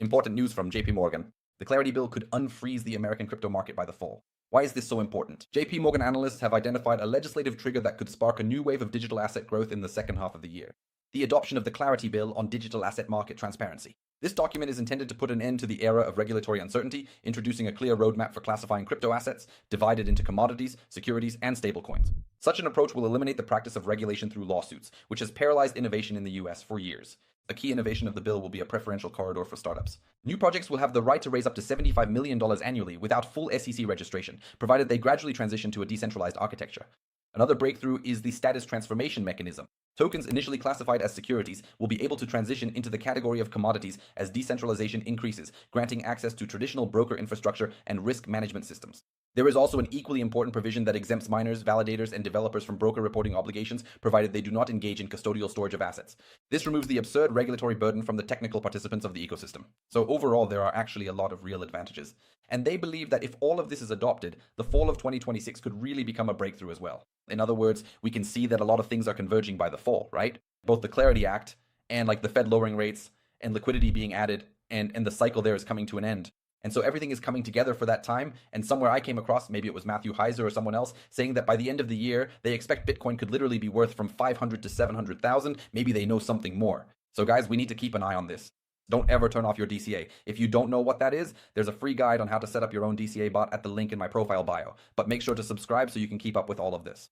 Important news from JP Morgan. The Clarity Bill could unfreeze the American crypto market by the fall. Why is this so important? JP Morgan analysts have identified a legislative trigger that could spark a new wave of digital asset growth in the second half of the year. The adoption of the Clarity Bill on digital asset market transparency. This document is intended to put an end to the era of regulatory uncertainty, introducing a clear roadmap for classifying crypto assets, divided into commodities, securities, and stablecoins. Such an approach will eliminate the practice of regulation through lawsuits, which has paralyzed innovation in the US for years. A key innovation of the bill will be a preferential corridor for startups. New projects will have the right to raise up to $75 million annually without full SEC registration, provided they gradually transition to a decentralized architecture. Another breakthrough is the status transformation mechanism. Tokens initially classified as securities will be able to transition into the category of commodities as decentralization increases, granting access to traditional broker infrastructure and risk management systems. There is also an equally important provision that exempts miners, validators, and developers from broker reporting obligations, provided they do not engage in custodial storage of assets. This removes the absurd regulatory burden from the technical participants of the ecosystem. So overall, there are actually a lot of real advantages. And they believe that if all of this is adopted, the fall of 2026 could really become a breakthrough as well. In other words, we can see that a lot of things are converging by the fall, right? Both the Clarity Act and like the Fed lowering rates and liquidity being added and the cycle there is coming to an end. And so everything is coming together for that time. And somewhere I came across, maybe it was Matthew Heiser or someone else, saying that by the end of the year, they expect Bitcoin could literally be worth from 500 to 700,000. Maybe they know something more. So guys, we need to keep an eye on this. Don't ever turn off your DCA. If you don't know what that is, there's a free guide on how to set up your own DCA bot at the link in my profile bio. But make sure to subscribe so you can keep up with all of this.